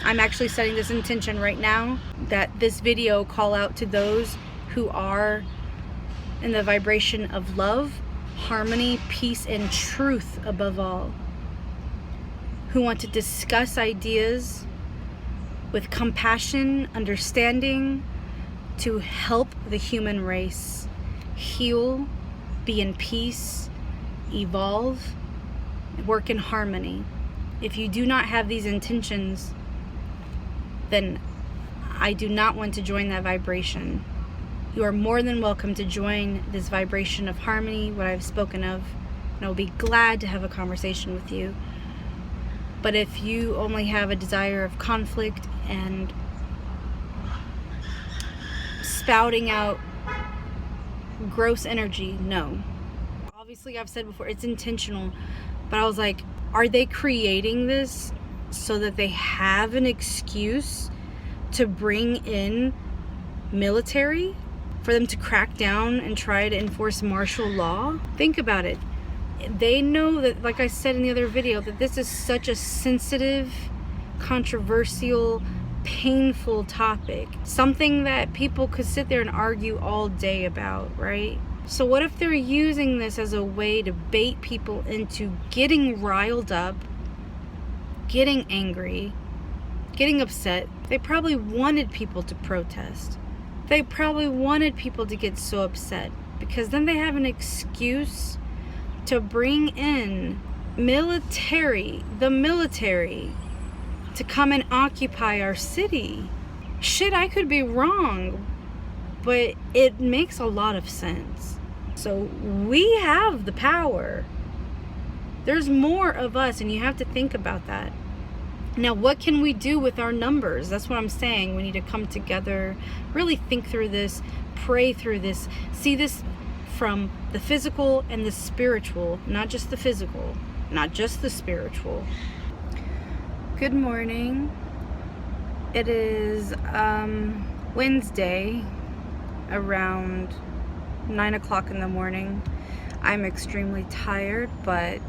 I'm actually setting this intention right now that this video call out to those who are in the vibration of love, harmony, peace, and truth above all, who want to discuss ideas with compassion, understanding, to help the human race heal, be in peace, evolve, work in harmony. If you do not have these intentions, then I do not want to join that vibration. You are more than welcome to join this vibration of harmony, what I've spoken of, and I'll be glad to have a conversation with you. But if you only have a desire of conflict and spouting out gross energy, no. Obviously, I've said before, it's intentional, but I was like, are they creating this so that they have an excuse to bring in military? For them to crack down and try to enforce martial law? Think about it. They know that, like I said in the other video, that this is such a sensitive, controversial, painful topic. Something that people could sit there and argue all day about, right? So what if they're using this as a way to bait people into getting riled up, getting angry, getting upset? They probably wanted people to protest. They probably wanted people to get so upset because then they have an excuse to bring in the military, to come and occupy our city. Shit, I could be wrong, but it makes a lot of sense. So we have the power. There's more of us, and you have to think about that. Now, what can we do with our numbers? That's what I'm saying. We need to come together, really think through this, pray through this, see this from the physical and the spiritual, not just the physical, not just the spiritual. Good morning. It is Wednesday around 9 o'clock in the morning. I'm extremely tired, but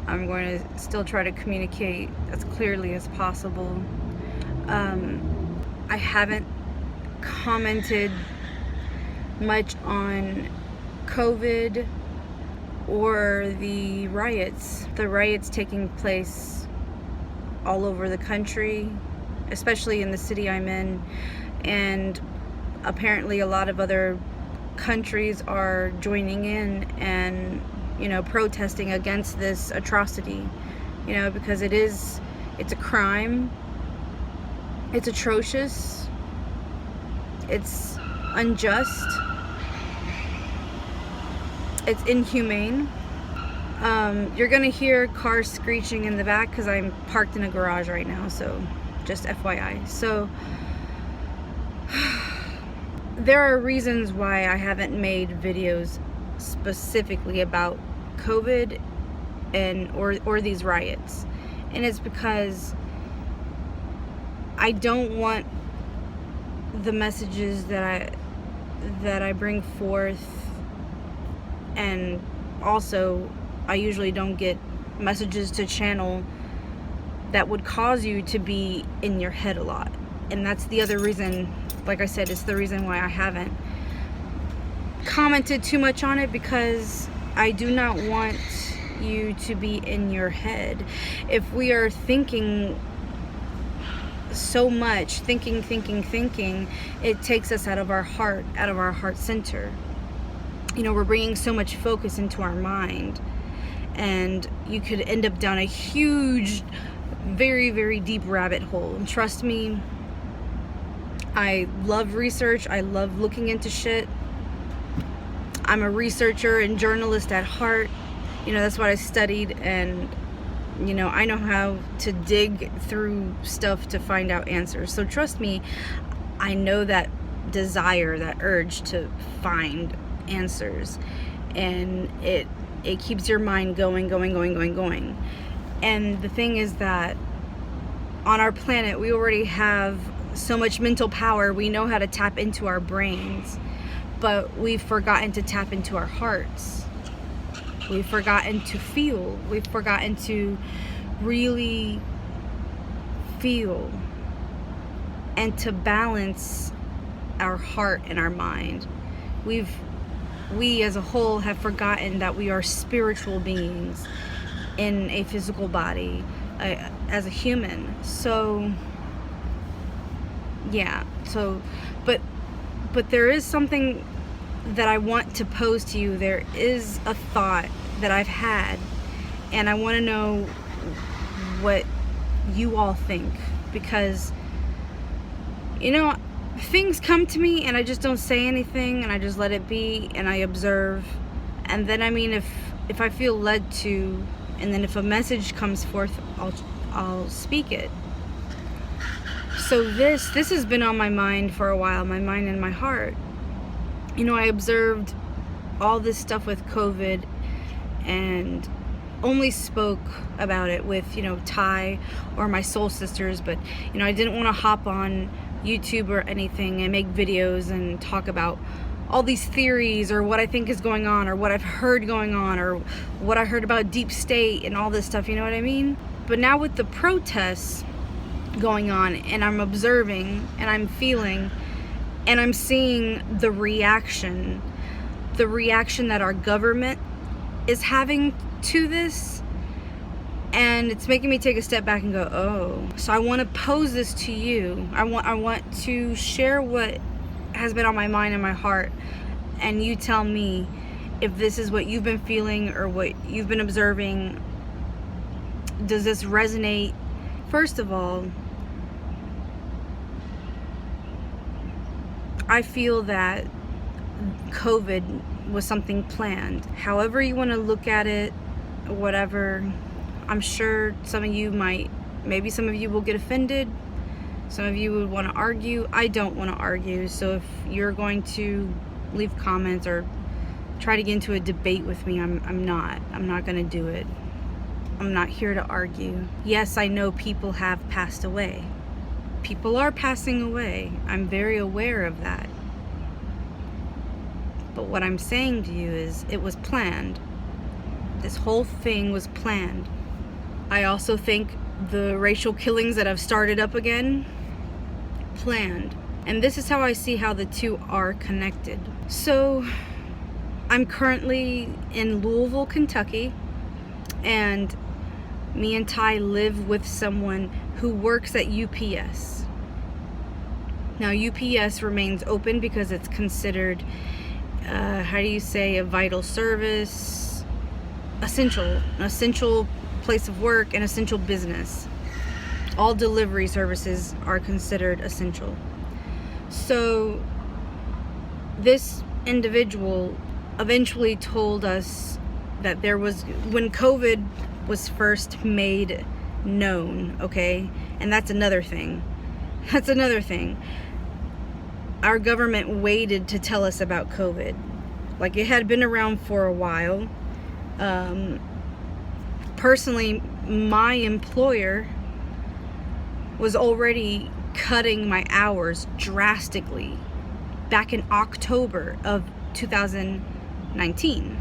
I'm going to still try to communicate as clearly as possible. I haven't commented much on COVID or the riots taking place all over the country, especially in the city I'm in, and apparently a lot of other countries are joining in and protesting against this atrocity, because it's a crime, it's atrocious, it's unjust, it's inhumane. You're gonna hear cars screeching in the back because I'm parked in a garage right now, so just FYI. So there are reasons why I haven't made videos specifically about COVID and or these riots, and it's because I don't want the messages that I bring forth, and also I usually don't get messages to channel that would cause you to be in your head a lot. And that's the other reason, like I said, it's the reason why I haven't commented too much on it, because I do not want you to be in your head. If we are thinking so much, thinking, it takes us out of our heart center. We're bringing so much focus into our mind, and you could end up down a huge, very, very deep rabbit hole. And trust me, I love research. I love looking into shit. I'm a researcher and journalist at heart. That's what I studied, and I know how to dig through stuff to find out answers. So trust me, I know that desire, that urge to find answers, and it keeps your mind going. And the thing is that on our planet, we already have so much mental power. We know how to tap into our brains, but we've forgotten to tap into our hearts. We've forgotten to feel. We've forgotten to really feel and to balance our heart and our mind. We as a whole have forgotten that we are spiritual beings in a physical body, as a human. So yeah, but there is something that I want to pose to you. There is a thought that I've had, and I want to know what you all think, because things come to me and I just don't say anything, and I just let it be, and I observe. And then if I feel led to, and then if a message comes forth, I'll speak it. So this has been on my mind for a while, my mind and my heart. I observed all this stuff with COVID and only spoke about it with Ty or my soul sisters, but I didn't want to hop on YouTube or anything and make videos and talk about all these theories or what I think is going on or what I've heard going on or what I heard about deep state and all this stuff, you know what I mean? But now with the protests going on, and I'm observing and I'm feeling and I'm seeing the reaction that our government is having to this, and it's making me take a step back and go, oh. So I want to pose this to you. I want to share what has been on my mind and my heart, and you tell me if this is what you've been feeling or what you've been observing. Does this resonate? First of all, I feel that COVID was something planned. However you want to look at it, whatever. I'm sure some of you maybe some of you will get offended. Some of you would want to argue. I don't want to argue. So if you're going to leave comments or try to get into a debate with me, I'm not going to do it. I'm not here to argue. Yes, I know people have passed away. People are passing away. I'm very aware of that. But what I'm saying to you is it was planned. This whole thing was planned. I also think the racial killings that have started up again, planned. And this is how I see how the two are connected. So I'm currently in Louisville, Kentucky, and me and Ty live with someone who works at UPS. Now UPS remains open because it's considered, a vital service, an essential place of work, an essential business. All delivery services are considered essential. So this individual eventually told us that when COVID was first made known, okay? And that's another thing. Our government waited to tell us about COVID. Like, it had been around for a while. Personally, my employer was already cutting my hours drastically back in October of 2019.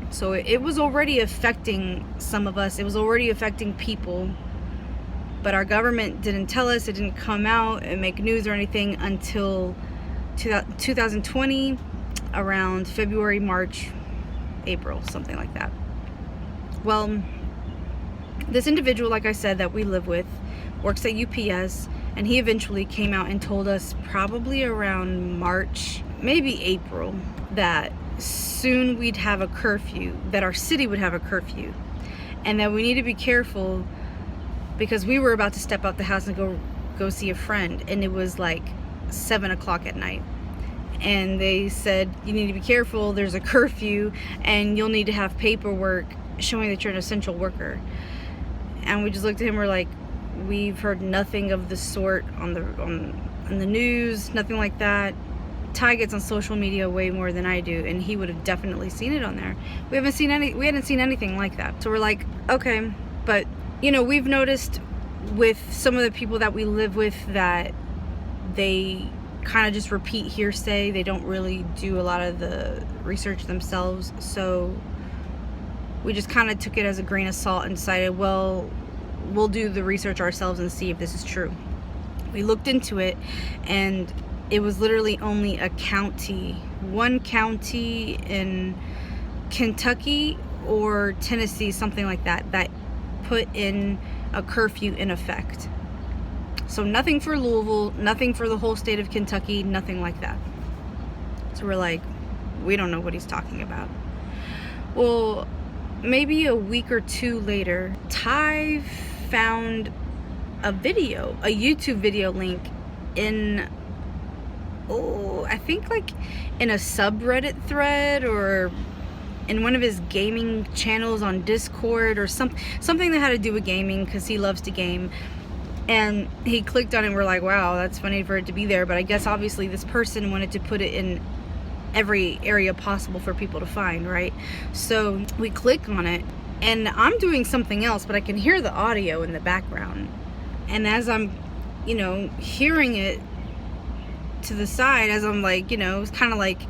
So it was already affecting some of us. It was already affecting people. But our government didn't tell us. It didn't come out and make news or anything until 2020, around February, March, April, something like that. Well, this individual, like I said, that we live with, works at UPS, and he eventually came out and told us probably around March, maybe April, that soon we'd have a curfew, that our city would have a curfew, and that we need to be careful because we were about to step out the house and go see a friend, and it was like 7 o'clock at night. And they said, you need to be careful, there's a curfew, and you'll need to have paperwork showing that you're an essential worker. And we just looked at him, we're like, we've heard nothing of the sort on the news, nothing like that. Ty gets on social media way more than I do, and he would have definitely seen it on there. We hadn't seen anything like that. So we're like, okay. But we've noticed with some of the people that we live with that they kind of just repeat hearsay. They don't really do a lot of the research themselves. So we just kind of took it as a grain of salt and decided, well, we'll do the research ourselves and see if this is true. We looked into it, and it was literally only one county in Kentucky or Tennessee, something like that, that put in a curfew in effect. So nothing for Louisville, nothing for the whole state of Kentucky, nothing like that. So we're like, we don't know what he's talking about. Well, maybe a week or two later, Ty found a YouTube video link in, I think like in a subreddit thread or in one of his gaming channels on Discord or something that had to do with gaming, because he loves to game. And he clicked on it and we're like, wow, that's funny for it to be there. But I guess obviously this person wanted to put it in every area possible for people to find, right? So we click on it, and I'm doing something else, but I can hear the audio in the background. And as I'm, hearing it to the side, as I'm like, it's kind of like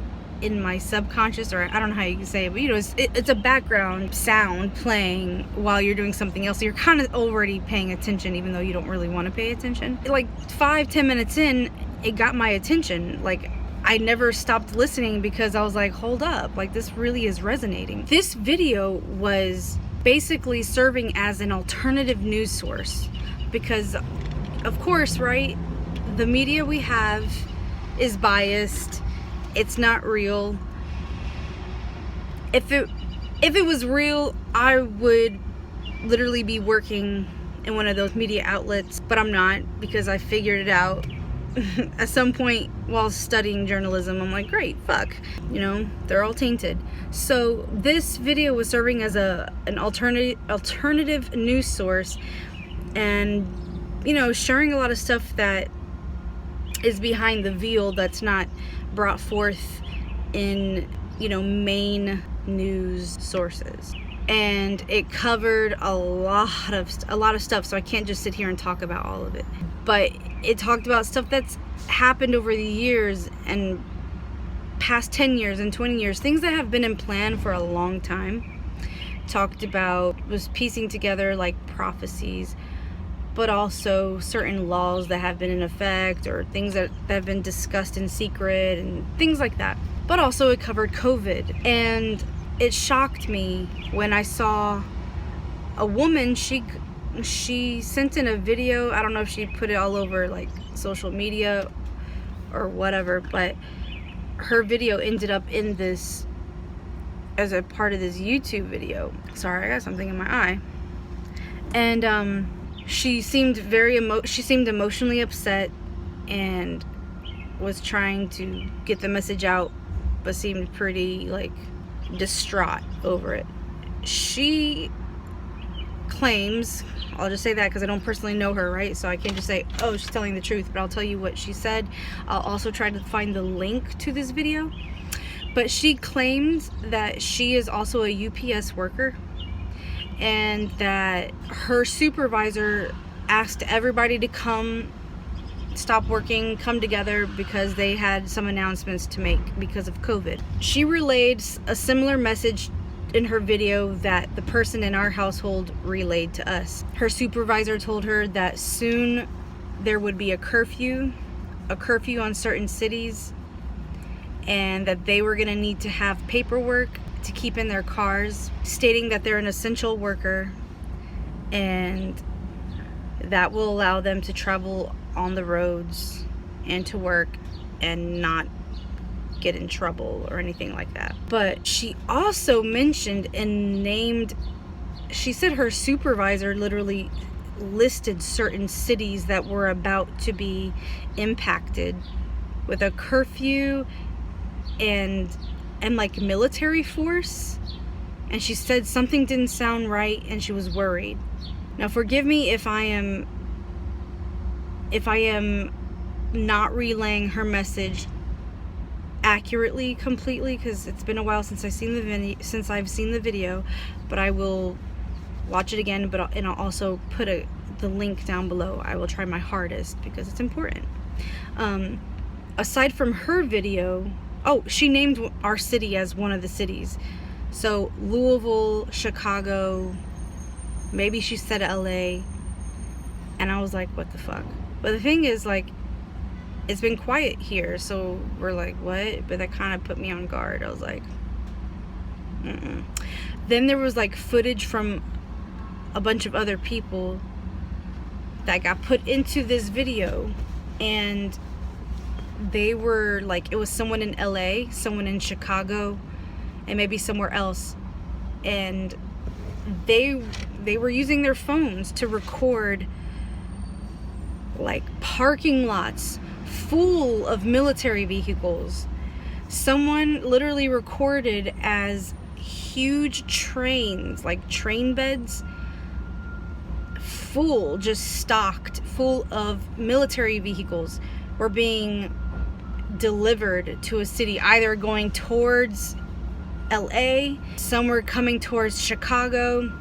in my subconscious, or I don't know how you can say it, but it's a background sound playing while you're doing something else. So you're kind of already paying attention, even though you don't really want to pay attention. Like 5-10 minutes in, it got my attention. Like, I never stopped listening because I was like, hold up, like this really is resonating. This video was basically serving as an alternative news source because, of course, right, the media we have is biased. It's not real. If it was real, I would literally be working in one of those media outlets, but I'm not, because I figured it out at some point while studying journalism. I'm like, great, fuck, they're all tainted. So this video was serving as an alternative news source, and sharing a lot of stuff that is behind the veil that's not brought forth in main news sources. And it covered a lot of stuff, so I can't just sit here and talk about all of it. But it talked about stuff that's happened over the years and past 10 years and 20 years, things that have been in plan for a long time. Was piecing together like prophecies, but also certain laws that have been in effect, or things that have been discussed in secret and things like that. But also it covered COVID, and it shocked me when I saw a woman, she sent in a video. I don't know if she put it all over like social media or whatever, but her video ended up in this as a part of this YouTube video. Sorry, I got something in my eye. And she seemed emotionally upset and was trying to get the message out, but seemed pretty like distraught over it. She claims, I'll just say that because I don't personally know her, right? So I can't just say, oh, she's telling the truth, but I'll tell you what she said. I'll also try to find the link to this video. But she claims that she is also a UPS worker, and that her supervisor asked everybody to stop working, come together, because they had some announcements to make because of COVID. She relayed a similar message in her video that the person in our household relayed to us. Her supervisor told her that soon there would be a curfew on certain cities, and that they were gonna need to have paperwork to keep in their cars stating that they're an essential worker, and that will allow them to travel on the roads and to work and not get in trouble or anything like that. But she also mentioned and named, she said her supervisor literally listed certain cities that were about to be impacted with a curfew and like military force. And she said something didn't sound right and she was worried. Now forgive me if I am not relaying her message accurately, completely, because it's been a while since I've seen the video, but I will watch it again. And I'll also put the link down below. I will try my hardest because it's important. Aside from her video, she named our city as one of the cities. So Louisville, Chicago, maybe she said LA, And I was like, what the fuck? But the thing is, like, it's been quiet here, so we're like, what? But that kind of put me on guard. I was like, mm-mm. Then there was like footage from a bunch of other people that got put into this video, and they were like, it was someone in LA, someone in Chicago, and maybe somewhere else, and they were using their phones to record like parking lots full of military vehicles. Someone literally recorded as huge trains, like train beds, full, just stocked full of military vehicles, were being delivered to a city, either going towards LA, some were coming towards Chicago,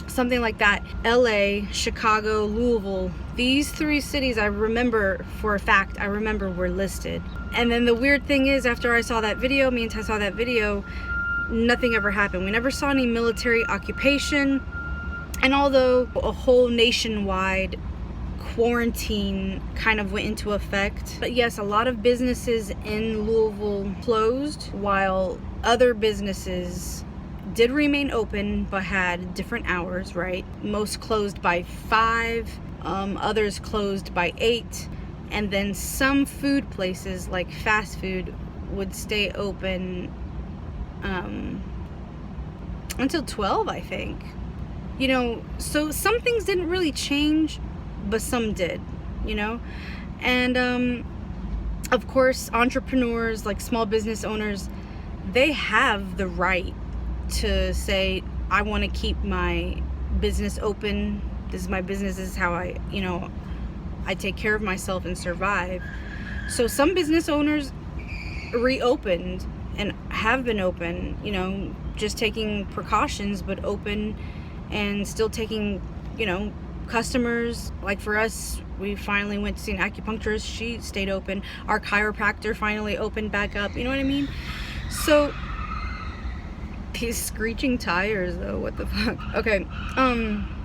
something like that. LA, Chicago, Louisville, these three cities I remember for a fact, were listed. And then the weird thing is, after I saw that video, me and Ty saw that video, nothing ever happened. We never saw any military occupation. And although a whole nationwide quarantine kind of went into effect, but yes, a lot of businesses in Louisville closed, while other businesses did remain open but had different hours, right? Most closed by 5, others closed by 8, and then some food places like fast food would stay open until 12, I think. You know, so some things didn't really change, but some did, you know? And of course, entrepreneurs, like small business owners, they have the right to say, I want to keep my business open. This is my business. This is how I, you know, I take care of myself and survive. So some business owners reopened and have been open, you know, just taking precautions, but open and still taking, you know, customers. Like for us, we finally went to see an acupuncturist. She stayed open. Our chiropractor finally opened back up. You know what I mean? So these screeching tires though, what the fuck? Okay.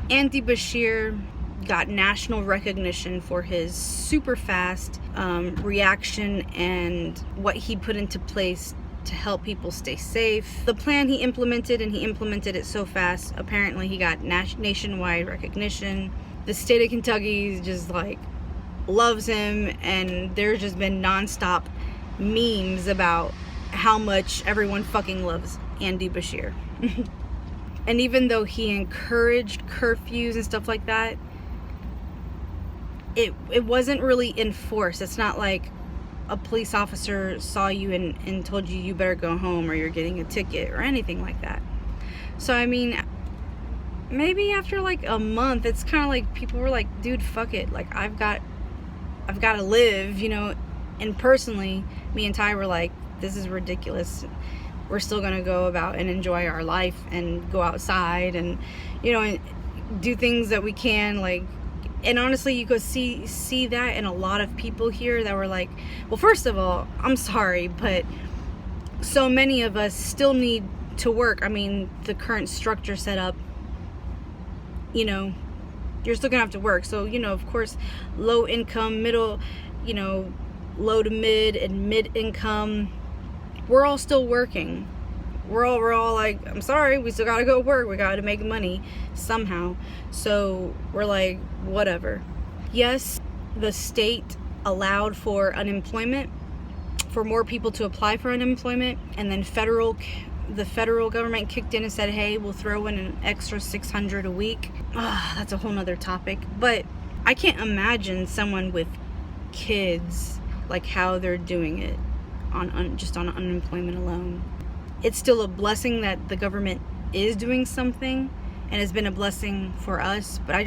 Andy Bashir got national recognition for his super fast reaction and what he put into place to help people stay safe. The plan he implemented, and he implemented it so fast, apparently he got nationwide recognition. The state of Kentucky just like loves him, and there's just been nonstop memes about how much everyone fucking loves Andy Bashir. And even though he encouraged curfews and stuff like that, it wasn't really enforced. It's not like a police officer saw you and told you better go home or you're getting a ticket or anything like that. So I mean, maybe after like a month, it's kind of like people were like, dude, fuck it, like I've got to live, you know. And personally, me and Ty were like, this is ridiculous. We're still gonna go about and enjoy our life and go outside and, you know, and do things that we can, like. And honestly, you could see that in a lot of people here that were like, well, first of all, I'm sorry, but so many of us still need to work. I mean, the current structure set up, you know, you're still gonna have to work. So, you know, of course, low income, middle, you know, low to mid and mid income, we're all still working. We're all like, I'm sorry, we still gotta go work. We gotta make money somehow. So we're like, whatever. Yes, the state allowed for unemployment, for more people to apply for unemployment, and then the federal government kicked in and said, hey, we'll throw in an extra $600 a week. That's a whole nother topic. But I can't imagine someone with kids, like how they're doing it just on unemployment alone. It's still a blessing that the government is doing something, and it's been a blessing for us, but I'm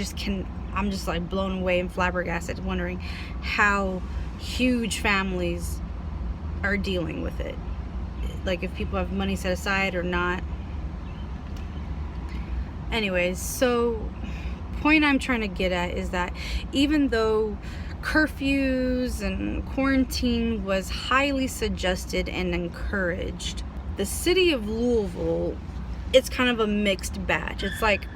just like blown away and flabbergasted, wondering how huge families are dealing with it. Like if people have money set aside or not. Anyways, so point I'm trying to get at is that even though curfews and quarantine was highly suggested and encouraged, the city of Louisville, it's kind of a mixed batch. It's like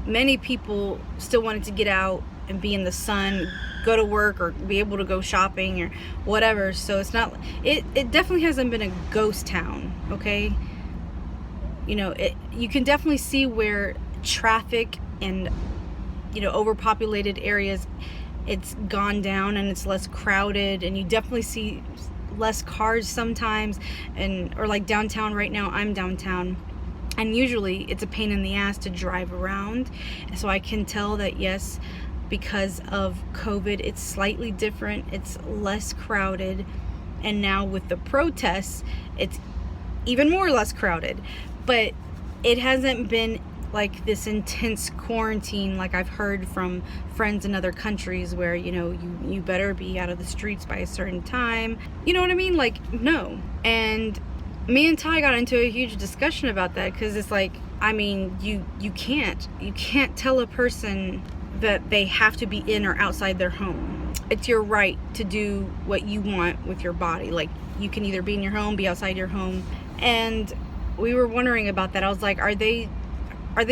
many people still wanted to get out and be in the sun, go to work, or be able to go shopping or whatever. So it's not, it definitely hasn't been a ghost town, okay? You know, you can definitely see where traffic and, you know, overpopulated areas, it's gone down and it's less crowded, and you definitely see less cars sometimes. And or like downtown right now, I'm downtown, and usually it's a pain in the ass to drive around. So I can tell that, yes, because of COVID, it's slightly different, it's less crowded, and now with the protests, it's even more less crowded. But it hasn't been like this intense quarantine like I've heard from friends in other countries, where, you know, you better be out of the streets by a certain time. You know what I mean? Like, no. And me and Ty got into a huge discussion about that, because it's like, I mean, you can't tell a person that they have to be in or outside their home. It's your right to do what you want with your body. Like, you can either be in your home, be outside your home. And we were wondering about that. I was like, are they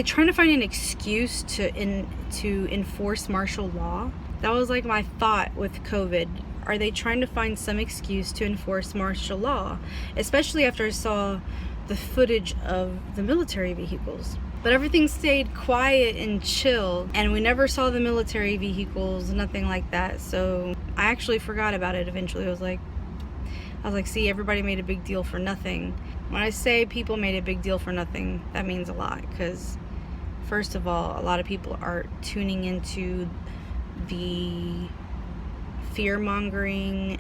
trying to find an excuse to enforce martial law? That was like my thought with COVID. Are they trying to find some excuse to enforce martial law? Especially after I saw the footage of the military vehicles. But everything stayed quiet and chill, and we never saw the military vehicles, nothing like that. So I actually forgot about it eventually. I was like, see, everybody made a big deal for nothing. When I say people made a big deal for nothing, that means a lot, because first of all, a lot of people are tuning into the fear-mongering,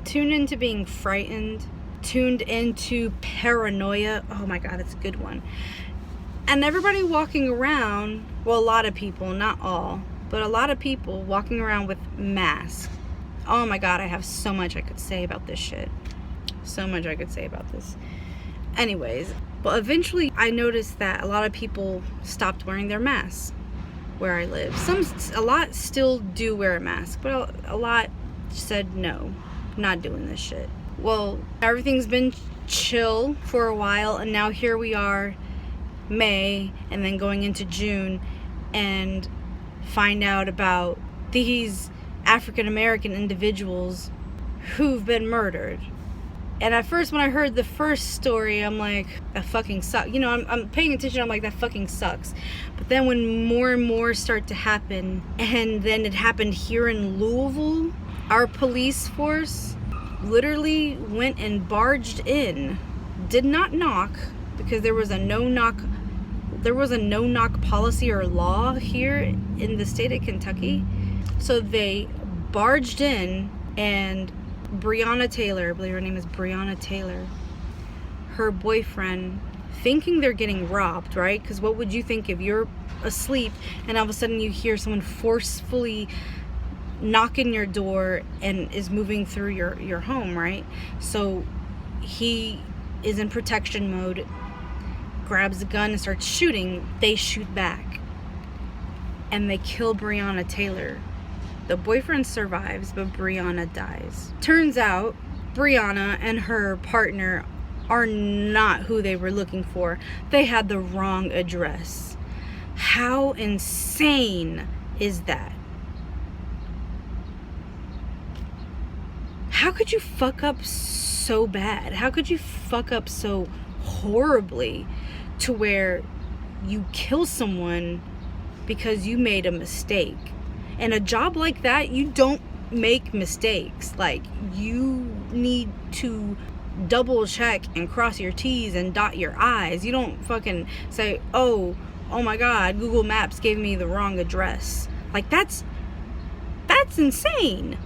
tuned into being frightened, tuned into paranoia. Oh my God, that's a good one. And everybody walking around, well, a lot of people, not all, but a lot of people walking around with masks. Oh my God, I have so much I could say about this shit. So much I could say about this. Anyways, but eventually I noticed that a lot of people stopped wearing their masks where I live. A lot still do wear a mask, but a lot said no, not doing this shit. Well, everything's been chill for a while, and now here we are, May, and then going into June, and find out about these African American individuals who've been murdered. And at first, when I heard the first story, I'm like, that fucking sucks. You know, I'm paying attention, I'm like, that fucking sucks. But then when more and more start to happen, and then it happened here in Louisville, our police force literally went and barged in, did not knock, because there was a no-knock policy or law here in the state of Kentucky. So they barged in, and Breonna Taylor, I believe her name is Breonna Taylor, her boyfriend, thinking they're getting robbed, right? Because what would you think if you're asleep and all of a sudden you hear someone forcefully knocking your door and is moving through your home, right? So he is in protection mode, grabs a gun and starts shooting. They shoot back and they kill Breonna Taylor. The boyfriend survives, but Breonna dies. Turns out Breonna and her partner are not who they were looking for. They had the wrong address. How insane is that? How could you fuck up so bad? How could you fuck up so horribly to where you kill someone because you made a mistake? And a job like that, you don't make mistakes. Like, you need to double check and cross your T's and dot your I's. You don't fucking say, oh my God, Google Maps gave me the wrong address. Like, that's insane.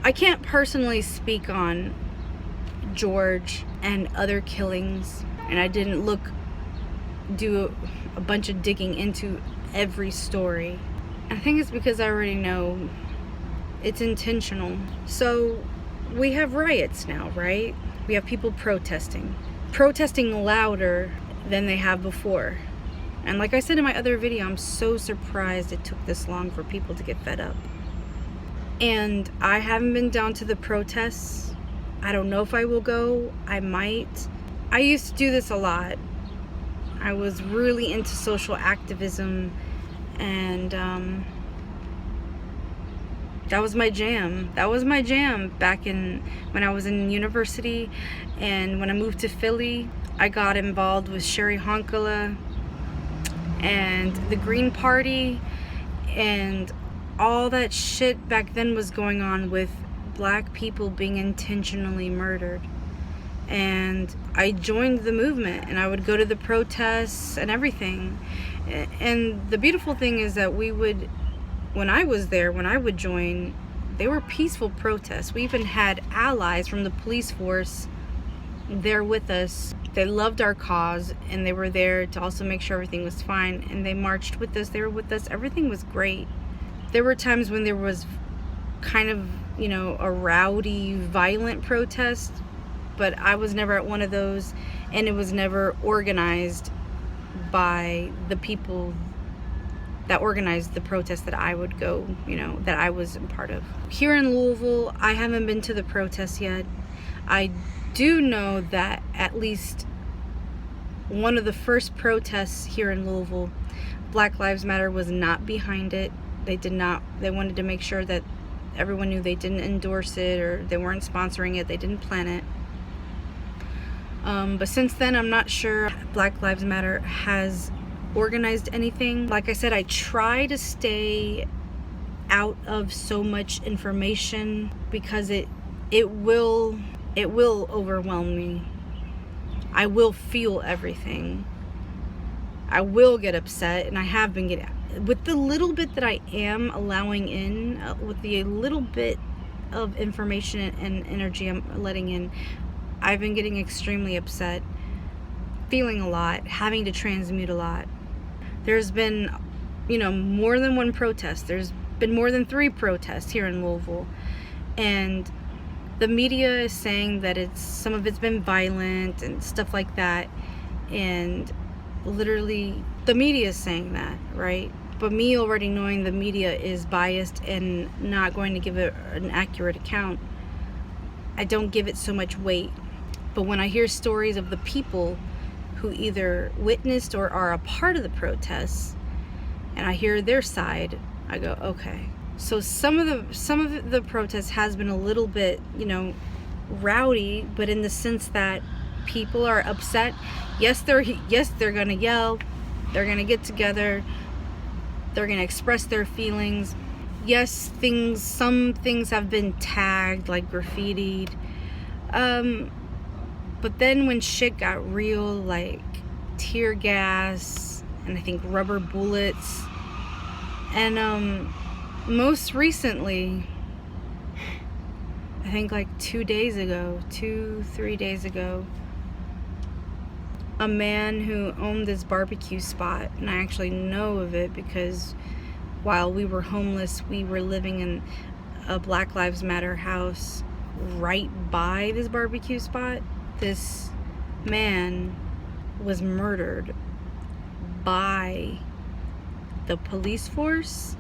I can't personally speak on George and other killings, and I didn't do a bunch of digging into every story. I think it's because I already know it's intentional. So we have riots now, right? We have people protesting louder than they have before. And like I said in my other video, I'm so surprised it took this long for people to get fed up. And I haven't been down to the protests. I don't know if I will go. I might. I used to do this a lot. I was really into social activism, and that was my jam. That was my jam back when I was in university. And when I moved to Philly, I got involved with Sherry Honkala and the Green Party, and all that shit back then was going on with black people being intentionally murdered. And I joined the movement, and I would go to the protests and everything. And the beautiful thing is that when I was there, when I would join, they were peaceful protests. We even had allies from the police force there with us. They loved our cause, and they were there to also make sure everything was fine. And they marched with us. They were with us. Everything was great. There were times when there was kind of, a rowdy, violent protest, but I was never at one of those, and it was never organized by the people that organized the protest that I would go, that I was a part of. Here in Louisville, I haven't been to the protests yet. I do know that at least one of the first protests here in Louisville, Black Lives Matter was not behind it. They wanted to make sure that everyone knew they didn't endorse it, or they weren't sponsoring it, they didn't plan it. But since then, I'm not sure Black Lives Matter has organized anything. Like I said, I try to stay out of so much information because it will overwhelm me. I will feel everything. I will get upset, and I have been getting, with the little bit that I am allowing in, with the little bit of information and energy I'm letting in, I've been getting extremely upset, feeling a lot, having to transmute a lot. There's been, more than one protest. There's been more than 3 protests here in Louisville. And the media is saying that some of it's been violent and stuff like that. And literally, the media is saying that, right? But me already knowing the media is biased and not going to give it an accurate account, I don't give it so much weight. But when I hear stories of the people who either witnessed or are a part of the protests, and I hear their side, I go, okay. So some of the protests has been a little bit, rowdy, but in the sense that people are upset. Yes, they're gonna yell, they're gonna get together, they're gonna express their feelings. Yes, some things have been tagged, like graffitied. But then when shit got real, like tear gas and I think rubber bullets, and most recently, I think like 3 days ago, a man who owned this barbecue spot, and I actually know of it because while we were homeless, we were living in a Black Lives Matter house right by this barbecue spot. This man was murdered by the police force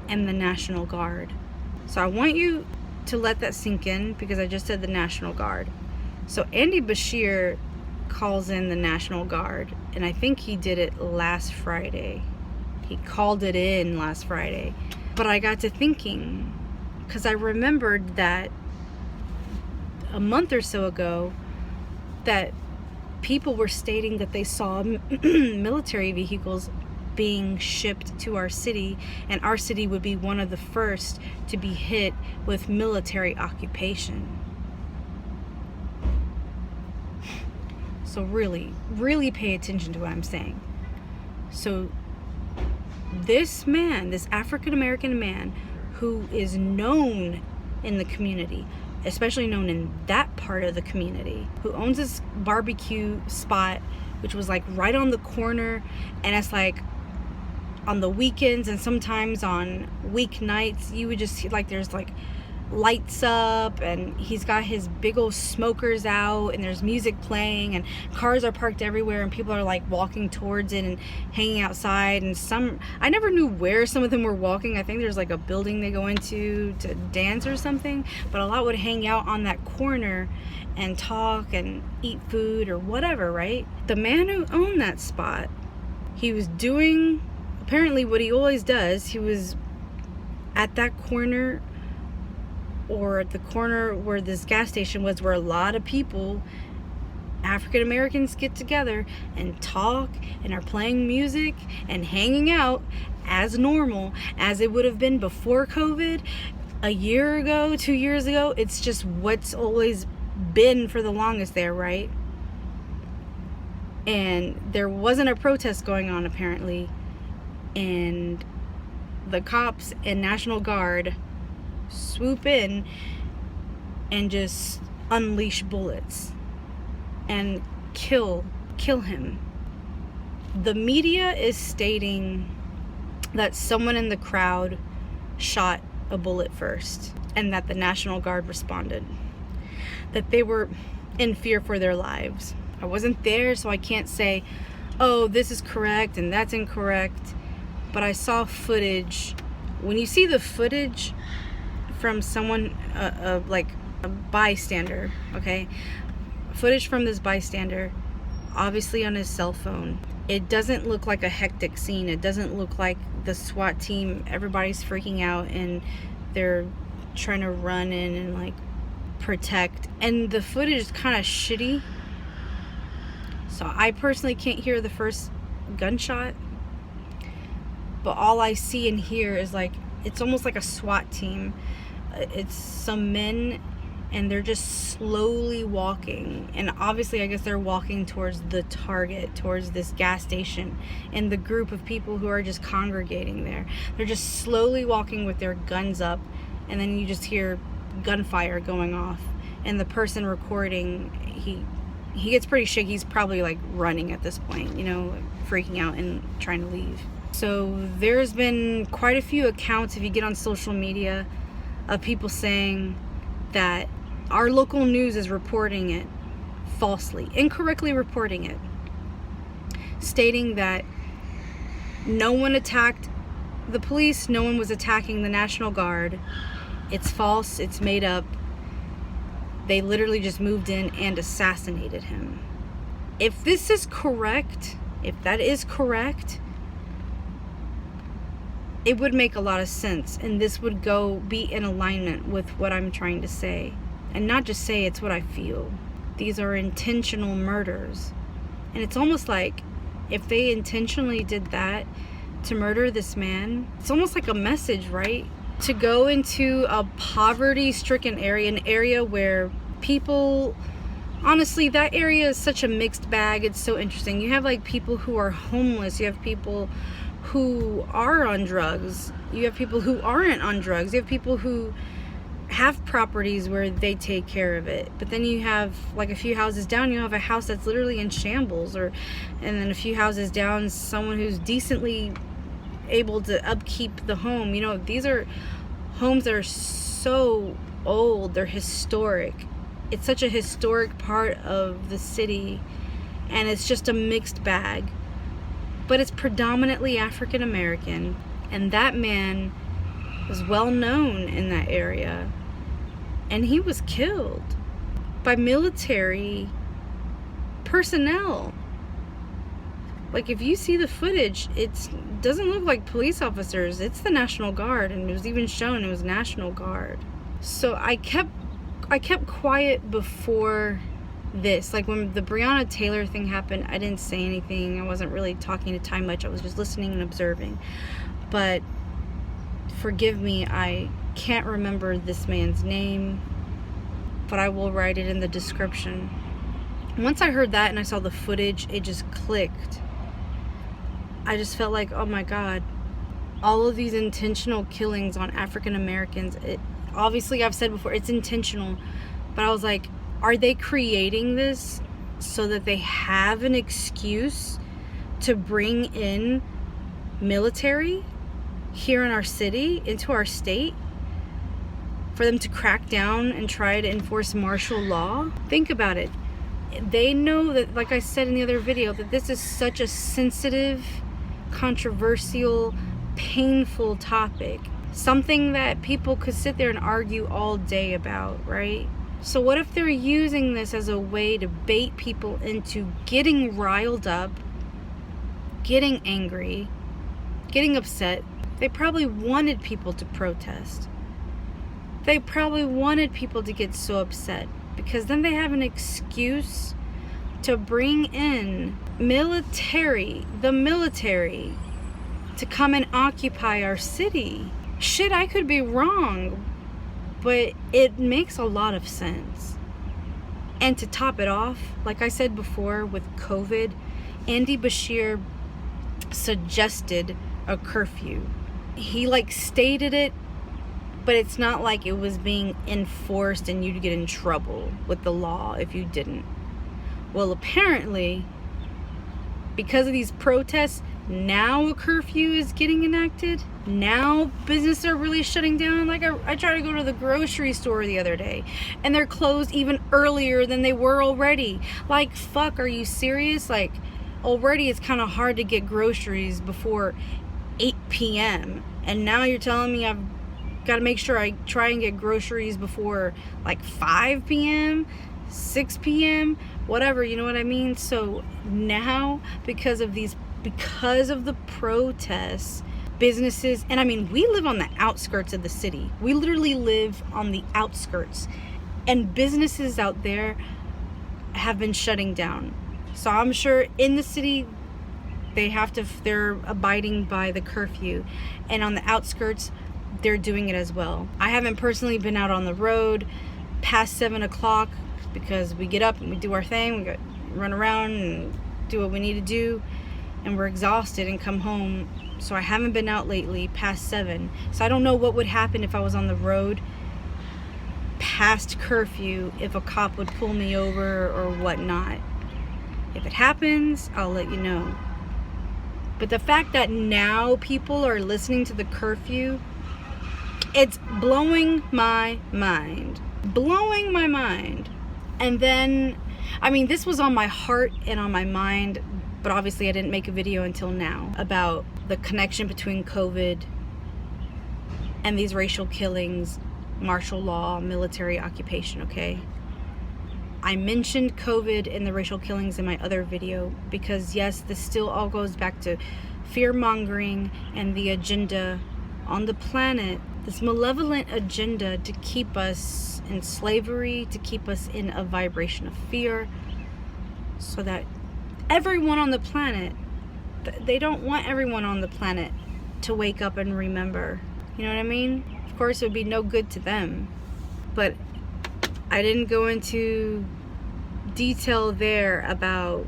and the National Guard. So I want you to let that sink in, because I just said the National Guard. So Andy Bashir calls in the National Guard, and I think he did it last Friday. He called it in last Friday. But I got to thinking, because I remembered that a month or so ago that people were stating that they saw military vehicles being shipped to our city, and our city would be one of the first to be hit with military occupation. So really, really pay attention to what I'm saying. So this man, this African American man who is known in the community, especially known in that part of the community, who owns this barbecue spot, which was like right on the corner, and it's like on the weekends and sometimes on weeknights, you would just see like there's like lights up, and he's got his big old smokers out, and there's music playing, and cars are parked everywhere, and people are like walking towards it and hanging outside. And I never knew where some of them were walking. I think there's like a building they go into to dance or something, but a lot would hang out on that corner and talk and eat food or whatever, right? The man who owned that spot, he was doing apparently what he always does. He was at that corner, or at the corner where this gas station was, where a lot of people, African Americans, get together and talk and are playing music and hanging out as normal as it would have been before COVID, a year ago, 2 years ago. It's just what's always been for the longest there, right? And there wasn't a protest going on apparently, and the cops and National Guard swoop in and just unleash bullets and kill him. The media is stating that someone in the crowd shot a bullet first, and that the National Guard responded, that they were in fear for their lives. I wasn't there, so I can't say, oh, this is correct and that's incorrect, but I saw footage. When you see the footage from someone, like a bystander, okay? Footage from this bystander, obviously on his cell phone. It doesn't look like a hectic scene. It doesn't look like the SWAT team, everybody's freaking out and they're trying to run in and like protect. And the footage is kind of shitty. So I personally can't hear the first gunshot. But all I see and hear is like, it's almost like a SWAT team. It's some men, and they're just slowly walking, and obviously I guess they're walking towards the target, towards this gas station, and the group of people who are just congregating there. They're just slowly walking with their guns up, and then you just hear gunfire going off, and the person recording, he gets pretty shaky. He's probably like running at this point, you know, freaking out and trying to leave. So there's been quite a few accounts, if you get on social media, of people saying that our local news is reporting it falsely, incorrectly reporting it, stating that no one attacked the police, no one was attacking the National Guard. It's false, it's made up. They literally just moved in and assassinated him. If this is correct, if that is correct, it would make a lot of sense, and this would be in alignment with what I'm trying to say. And not just say, it's what I feel. These are intentional murders. And it's almost like if they intentionally did that to murder this man, it's almost like a message, right? To go into a poverty-stricken area, an area where people, honestly, that area is such a mixed bag. It's so interesting. You have like people who are homeless, you have people who are on drugs, you have people who aren't on drugs, you have people who have properties where they take care of it, but then you have like a few houses down, you have a house that's literally in shambles, and then a few houses down, someone who's decently able to upkeep the home. You know, these are homes that are so old, they're historic. It's such a historic part of the city, and it's just a mixed bag. But it's predominantly African American, and that man was well known in that area, and he was killed by military personnel. Like, if you see the footage, it doesn't look like police officers, it's the National Guard, and it was even shown it was National Guard. So I kept quiet before this. Like, when the Breonna Taylor thing happened, I didn't say anything. I wasn't really talking to Ty much. I was just listening and observing. But forgive me, I can't remember this man's name, but I will write it in the description. Once I heard that and I saw the footage, it just clicked. I just felt like, oh my God, all of these intentional killings on African Americans, obviously I've said before, it's intentional, but I was like, are they creating this so that they have an excuse to bring in military here in our city, into our state? for them to crack down and try to enforce martial law? Think about it. They know that, like I said in the other video, that this is such a sensitive, controversial, painful topic. Something that people could sit there and argue all day about, right? So what if they're using this as a way to bait people into getting riled up, getting angry, getting upset? They probably wanted people to protest. They probably wanted people to get so upset, because then they have an excuse to bring in the military, to come and occupy our city. Shit, I could be wrong, but it makes a lot of sense. And to top it off, like I said before with COVID, Andy Bashir suggested a curfew. He stated it, but it's not like it was being enforced and you'd get in trouble with the law if you didn't. Well, apparently, because of these protests, now a curfew is getting enacted. Now businesses are really shutting down. Like I tried to go to the grocery store the other day, and they're closed even earlier than they were already. Like, fuck, are you serious? Like, already it's kind of hard to get groceries before 8 p.m. And now you're telling me I've got to make sure I try and get groceries before 5 p.m., 6 p.m., whatever, you know what I mean? So now, because of the protests, businesses, and I mean, we live on the outskirts of the city. We literally live on the outskirts, and businesses out there have been shutting down. So I'm sure in the city, they're abiding by the curfew, and on the outskirts, they're doing it as well. I haven't personally been out on the road past 7 o'clock, because we get up and we do our thing, we run around and do what we need to do, and we're exhausted and come home. So I haven't been out lately past 7. So I don't know what would happen if I was on the road past curfew, if a cop would pull me over or whatnot. If it happens, I'll let you know. But the fact that now people are listening to the curfew, it's blowing my mind. Blowing my mind. And then, I mean, this was on my heart and on my mind, but obviously I didn't make a video until now about the connection between COVID and these racial killings, martial law, military occupation, okay? I mentioned COVID and the racial killings in my other video because, yes, this still all goes back to fear-mongering and the agenda on the planet, this malevolent agenda to keep us in slavery, to keep us in a vibration of fear, so that everyone on the planet, they don't want everyone on the planet to wake up and remember. You know what I mean? Of course, it would be no good to them. But I didn't go into detail there about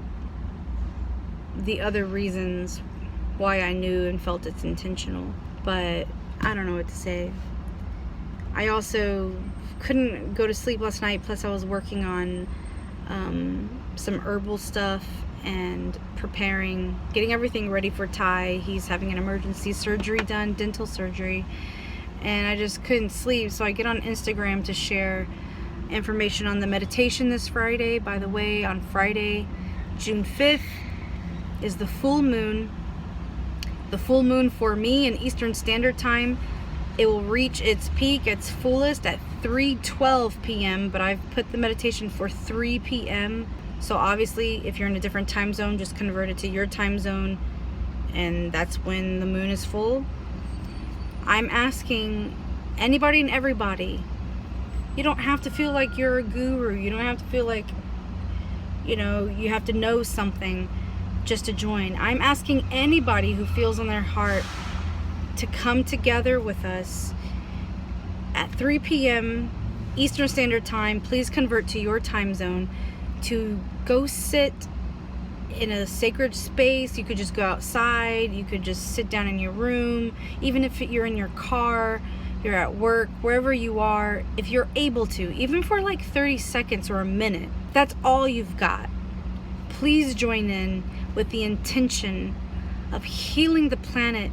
the other reasons why I knew and felt it's intentional. But I don't know what to say. I also couldn't go to sleep last night, plus I was working on some herbal stuff and getting everything ready for Ty. He's having an emergency surgery done, dental surgery, and I just couldn't sleep. So I get on Instagram to share information on the meditation this Friday. By the way, on Friday, June 5th, is the full moon. The full moon for me in Eastern Standard Time. It will reach its peak, its fullest, at 3:12 p.m., but I've put the meditation for 3 p.m. So obviously, if you're in a different time zone, just convert it to your time zone, and that's when the moon is full. I'm asking anybody and everybody, you don't have to feel like you're a guru. You don't have to feel like, you have to know something just to join. I'm asking anybody who feels in their heart to come together with us at 3 p.m. Eastern Standard Time. Please convert to your time zone, to go sit in a sacred space. You could just go outside. You could just sit down in your room. Even if you're in your car, you're at work, wherever you are, if you're able to, even for 30 seconds or a minute, that's all you've got. Please join in with the intention of healing the planet,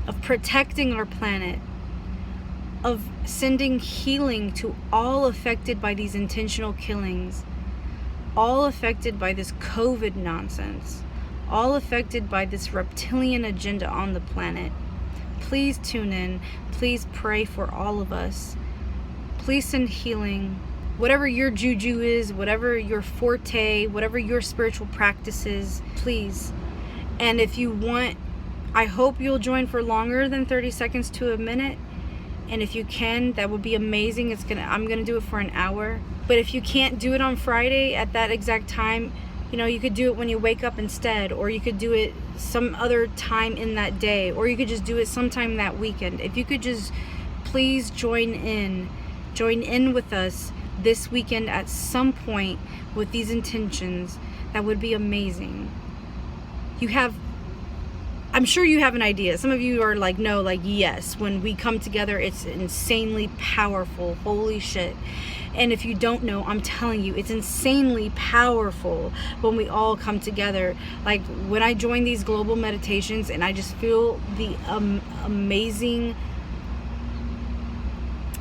of protecting our planet, of sending healing to all affected by these intentional killings, all affected by this COVID nonsense, all affected by this reptilian agenda on the planet. Please tune in. Please pray for all of us. Please send healing. Whatever your juju is, whatever your forte, whatever your spiritual practice is, please. And if you want, I hope you'll join for longer than 30 seconds to a minute. And if you can, that would be amazing. I'm gonna do it for an hour. But if you can't do it on Friday at that exact time, you know, you could do it when you wake up instead, or you could do it some other time in that day, or you could just do it sometime that weekend. If you could just please join in with us this weekend at some point with these intentions, that would be amazing. I'm sure you have an idea. Some of you are like, no, like, yes, when we come together, it's insanely powerful. Holy shit. And if you don't know, I'm telling you, it's insanely powerful when we all come together. Like, when I join these global meditations and I just feel the amazing,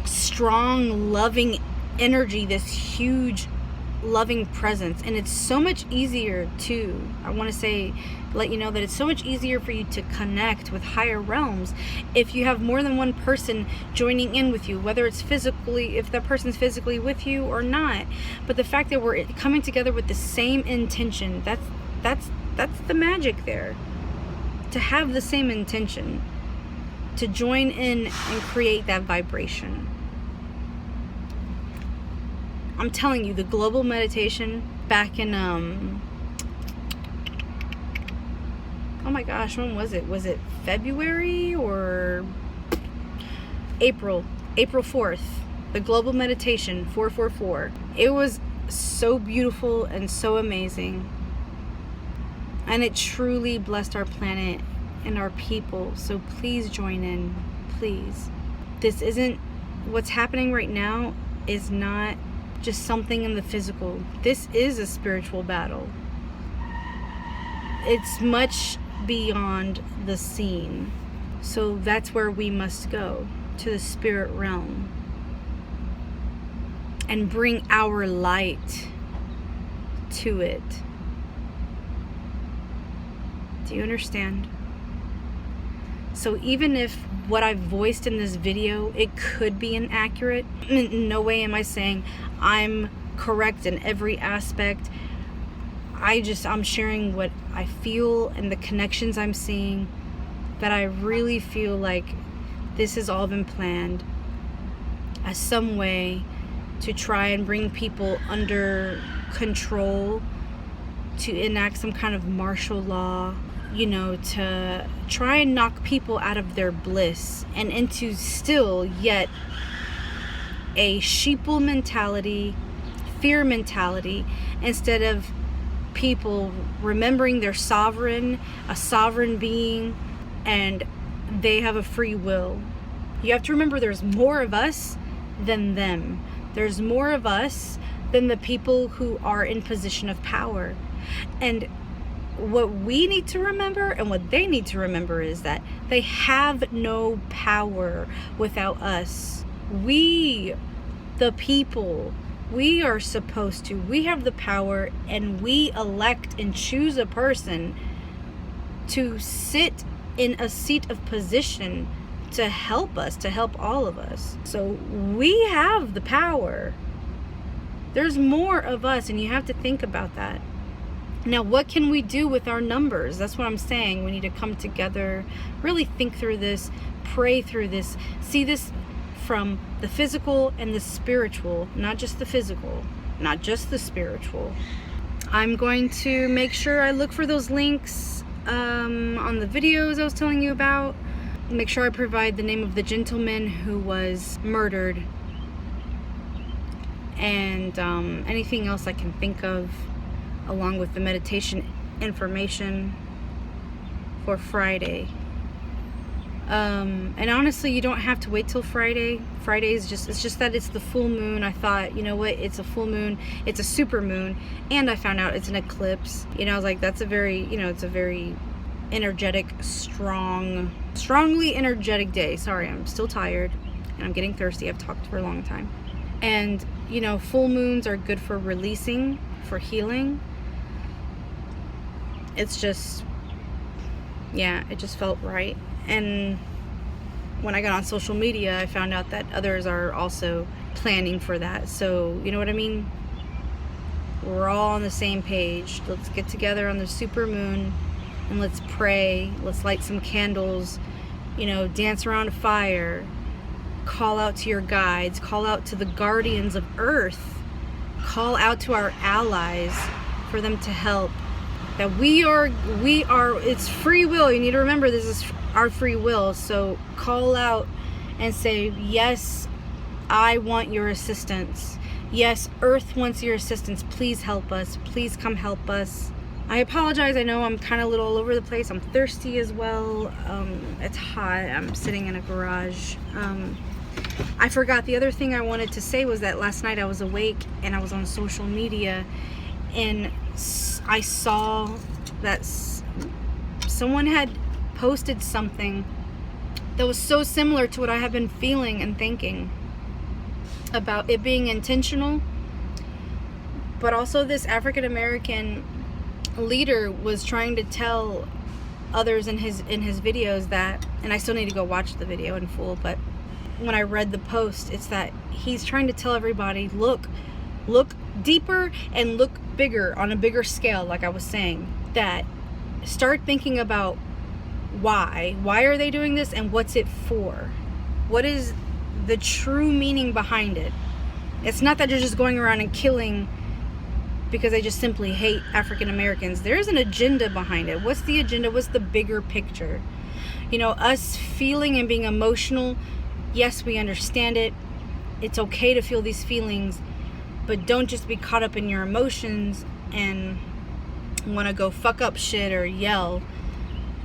strong, loving energy, this huge, loving presence. And it's so much easier to, I want to let you know that it's so much easier for you to connect with higher realms if you have more than one person joining in with you, whether it's physically, if that person's physically with you or not. But the fact that we're coming together with the same intention, that's the magic there. To have the same intention, to join in and create that vibration. I'm telling you, the global meditation back in oh my gosh, when was it? Was it February or April 4th? The global meditation 444. It was so beautiful and so amazing. And it truly blessed our planet and our people. So please join in, please. This isn't, what's happening right now is not just something in the physical. This is a spiritual battle. It's much beyond the seen. So that's where we must go, to the spirit realm, and bring our light to it. Do you understand? So even if what I've voiced in this video, it could be inaccurate, in no way am I saying I'm correct in every aspect. I'm sharing what I feel and the connections I'm seeing, that I really feel like this has all been planned as some way to try and bring people under control, to enact some kind of martial law, you know, to try and knock people out of their bliss and into still yet a sheeple mentality, fear mentality, instead of people remembering they're sovereign, a sovereign being, and they have a free will. You have to remember there's more of us than them. There's more of us than the people who are in position of power. And what we need to remember and what they need to remember is that they have no power without us. We, the people, we are supposed to. We have the power, and we elect and choose a person to sit in a seat of position to help us, to help all of us. So we have the power. There's more of us, and you have to think about that. Now, what can we do with our numbers? That's what I'm saying. We need to come together, really think through this, pray through this, see this from the physical and the spiritual, not just the physical, not just the spiritual. I'm going to make sure I look for those links on the videos I was telling you about. Make sure I provide the name of the gentleman who was murdered, and anything else I can think of, along with the meditation information for Friday. And honestly, you don't have to wait till Friday. Friday is it's just that it's the full moon. I thought, you know what, it's a full moon, it's a super moon, and I found out it's an eclipse. You know, I was like, that's a very, it's a very energetic, strongly energetic day. Sorry, I'm still tired. and I'm getting thirsty. I've talked for a long time. And, you know, full moons are good for releasing, for healing. It's just, yeah, it just felt right. And when I got on social media, I found out that others are also planning for that. So, you know what I mean? We're all on the same page. Let's get together on the super moon and let's pray. Let's light some candles, you know, dance around a fire, call out to your guides, call out to the guardians of Earth, call out to our allies for them to help. That we are, it's free will. You need to remember this is our free will. So call out and say, yes, I want your assistance. Yes, Earth wants your assistance. Please help us. Please come help us. I apologize. I know I'm kind of a little all over the place. I'm thirsty as well. It's hot. I'm sitting in a garage. I forgot the other thing I wanted to say was that last night I was awake and I was on social media and I saw that someone had posted something that was so similar to what I have been feeling and thinking about it being intentional, but also this African American leader was trying to tell others in his videos that, and I still need to go watch the video in full, but when I read the post, it's that he's trying to tell everybody, look deeper and look bigger, on a bigger scale, like I was saying, that start thinking about why are they doing this and what's it for? What is the true meaning behind it? It's not that they're just going around and killing because they just simply hate African Americans. There's an agenda behind it. What's the agenda? What's the bigger picture? You know, us feeling and being emotional, yes, we understand it. It's okay to feel these feelings, but don't just be caught up in your emotions and want to go fuck up shit or yell.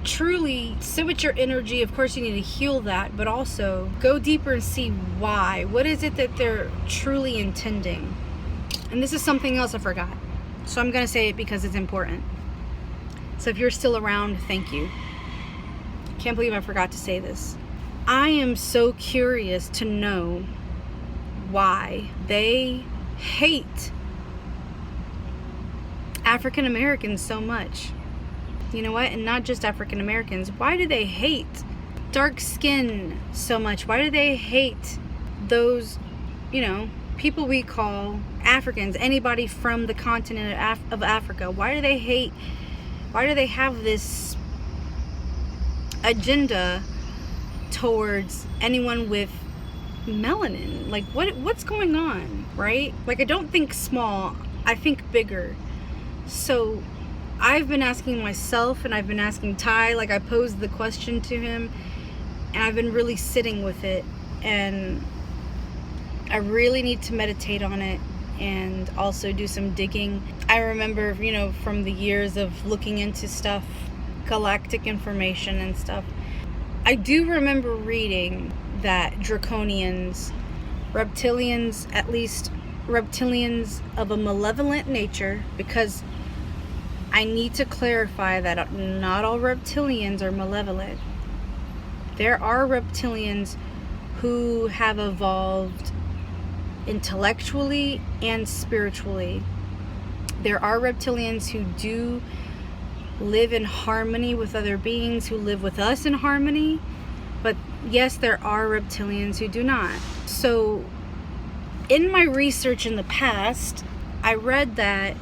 Truly sit with your energy. Of course you need to heal that, but also go deeper and see why. What is it that they're truly intending? And this is something else I forgot, so I'm gonna say it because it's important. So if you're still around, thank you. Can't believe I forgot to say this. I am so curious to know why they hate African Americans so much. You know what? And not just African Americans. Why do they hate dark skin so much? Why do they hate those, you know, people we call Africans, anybody from the continent of Africa? Why do they hate, why do they have this agenda towards anyone with melanin? Like, what's going on, right? Like, I don't think small, I think bigger. So I've been asking myself, and I've been asking Ty, like I posed the question to him, and I've been really sitting with it, and I really need to meditate on it and also do some digging. I remember, you know, from the years of looking into stuff, galactic information and stuff, I do remember reading that Draconians, reptilians, at least reptilians of a malevolent nature, because I need to clarify that not all reptilians are malevolent. There are reptilians who have evolved intellectually and spiritually. There are reptilians who do live in harmony with other beings, who live with us in harmony. But yes, there are reptilians who do not. So in my research in the past, I read that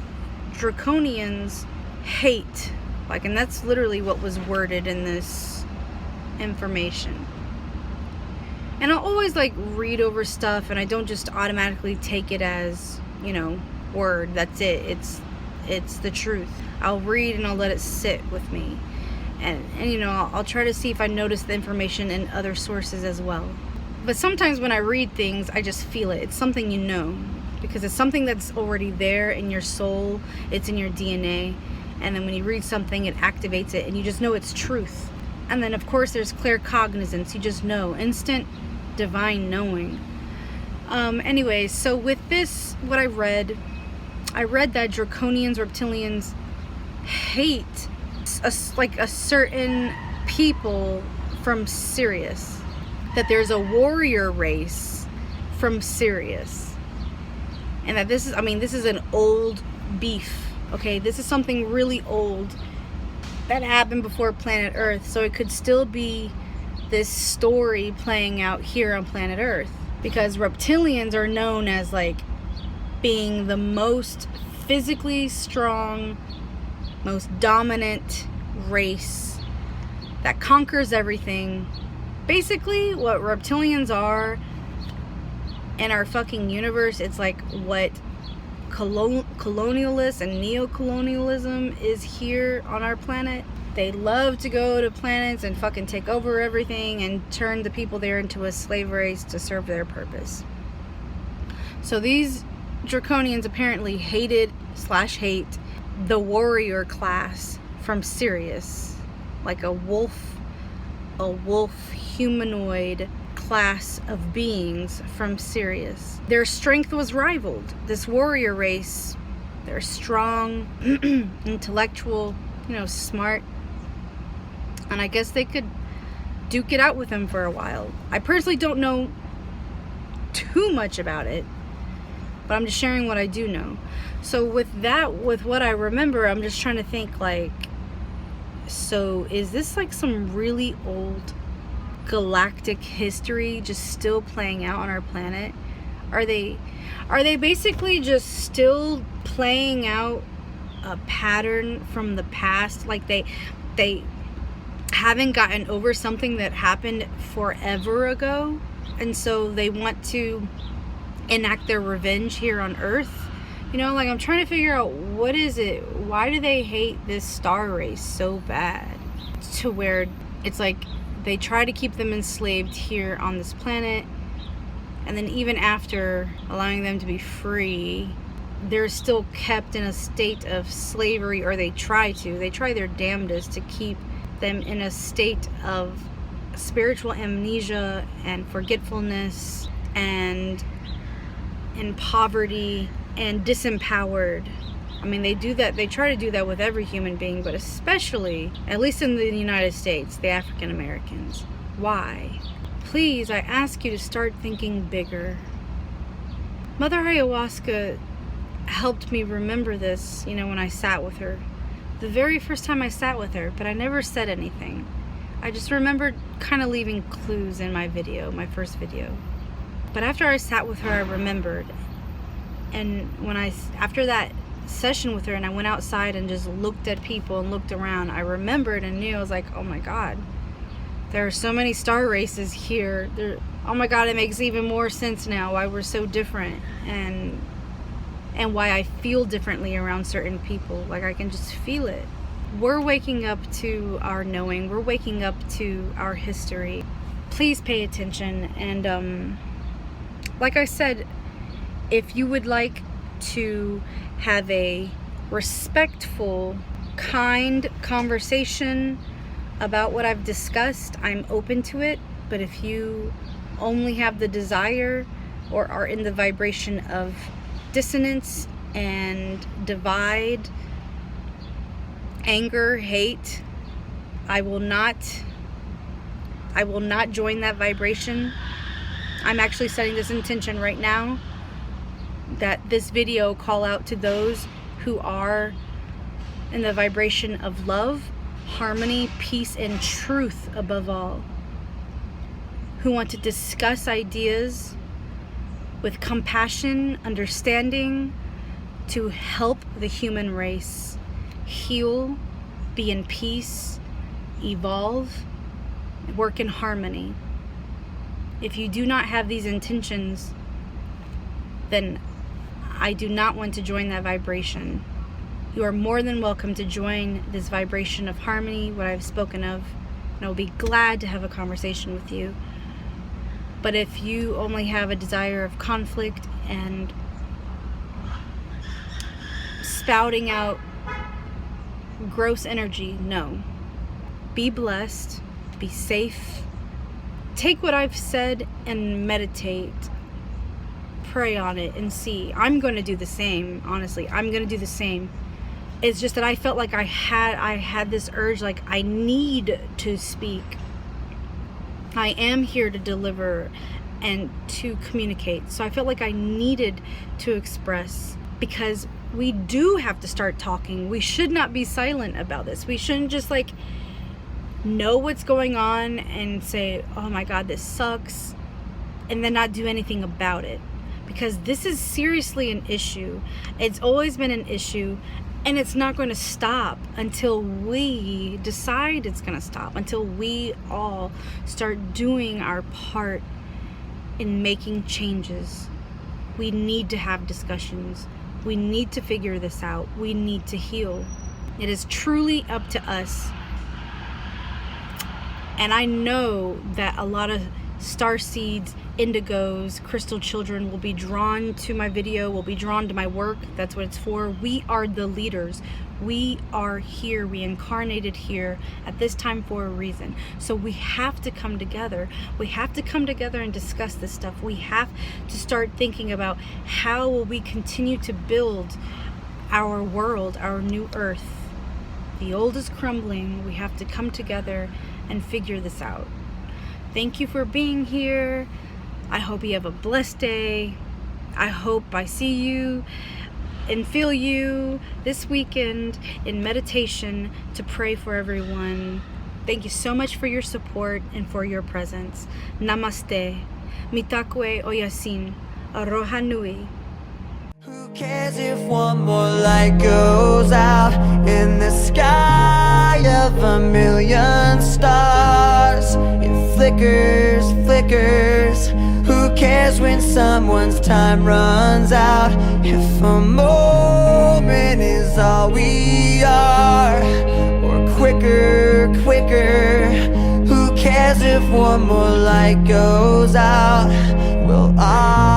Draconians hate, like, and that's literally what was worded in this information. And I'll always like read over stuff, and I don't just automatically take it as, you know, word, that's it. It's the truth. I'll read and I'll let it sit with me. And you know, I'll try to see if I notice the information in other sources as well. But sometimes when I read things, I just feel it. It's something you know, because it's something that's already there in your soul. It's in your DNA. And then when you read something, it activates it, and you just know it's truth. And then of course there's clear cognizance. You just know, instant divine knowing. Anyways, so with this, what I read that Draconians, reptilians hate a certain people from Sirius. that there's a warrior race from Sirius. And that this is an old beef, okay? This is something really old that happened before planet Earth. So it could still be this story playing out here on planet Earth. Because reptilians are known as like being the most physically strong, most dominant race that conquers everything. Basically, what reptilians are in our fucking universe, it's like what colonialists and neo-colonialism is here on our planet. They love to go to planets and fucking take over everything and turn the people there into a slave race to serve their purpose. So these Draconians apparently hate the warrior class from Sirius, like a wolf humanoid class of beings from Sirius. Their strength was rivaled. This warrior race, they're strong, intellectual, smart, and I guess they could duke it out with them for a while. I personally don't know too much about it, but I'm just sharing what I do know. So with what I remember, I'm just trying to think like, so is this like some really old galactic history just still playing out on our planet? Are they basically just still playing out a pattern from the past? Like they haven't gotten over something that happened forever ago, and so they want to enact their revenge here on Earth. Like I'm trying to figure out, what is it? Why do they hate this star race so bad to where it's like they try to keep them enslaved here on this planet, and then even after allowing them to be free, they're still kept in a state of slavery, or they try their damnedest to keep them in a state of spiritual amnesia and forgetfulness and in poverty and disempowered. They do that. They try to do that with every human being, but especially, at least in the United States, the African Americans. Why? Please, I ask you to start thinking bigger. Mother Ayahuasca helped me remember this, when I sat with her. The very first time I sat with her, but I never said anything. I just remembered kind of leaving clues in my first video. But after I sat with her, I remembered. And after that session with her, and I went outside and just looked at people and looked around, I remembered and knew. I was like, oh my God, there are so many star races here. Oh my God, it makes even more sense now why we're so different, and why I feel differently around certain people. Like I can just feel it. We're waking up to our knowing. We're waking up to our history. Please pay attention. And like I said, if you would like to have a respectful, kind conversation about what I've discussed, I'm open to it. But if you only have the desire or are in the vibration of dissonance and divide, anger, hate, I will not join that vibration. I'm actually setting this intention right now, that this video call out to those who are in the vibration of love, harmony, peace, and truth above all, who want to discuss ideas with compassion, understanding, to help the human race heal, be in peace, evolve, work in harmony. If you do not have these intentions, then I do not want to join that vibration. You are more than welcome to join this vibration of harmony, what I've spoken of, and I will be glad to have a conversation with you. But if you only have a desire of conflict and spouting out gross energy, no. Be blessed, be safe. Take what I've said and meditate. Pray on it and see. I'm going to do the same, honestly. I'm going to do the same. It's just that I felt like I had this urge, like I need to speak. I am here to deliver and to communicate. So I felt like I needed to express, because we do have to start talking. We should not be silent about this. We shouldn't just like know what's going on and say, oh my God, this sucks, and then not do anything about it. Because this is seriously an issue. It's always been an issue, and it's not going to stop until we decide it's going to stop, until we all start doing our part in making changes. We need to have discussions. We need to figure this out. We need to heal. It is truly up to us. And I know that a lot of star seeds, indigos, crystal children will be drawn to my video, will be drawn to my work. That's what it's for. We are the leaders. We are here. We incarnated here at this time for a reason. So we have to come together. We have to come together and discuss this stuff. We have to start thinking about how will we continue to build our world, our new earth. The old is crumbling. We have to come together and figure this out. Thank you for being here. I hope you have a blessed day. I hope I see you and feel you this weekend in meditation to pray for everyone. Thank you so much for your support and for your presence. Namaste. Mitakwe Oyasin. Aloha Nui. Who cares if one more light goes out in the sky of a million stars? It flickers, flickers. Who cares when someone's time runs out? If a moment is all we are, or quicker, quicker. Who cares if one more light goes out? Will I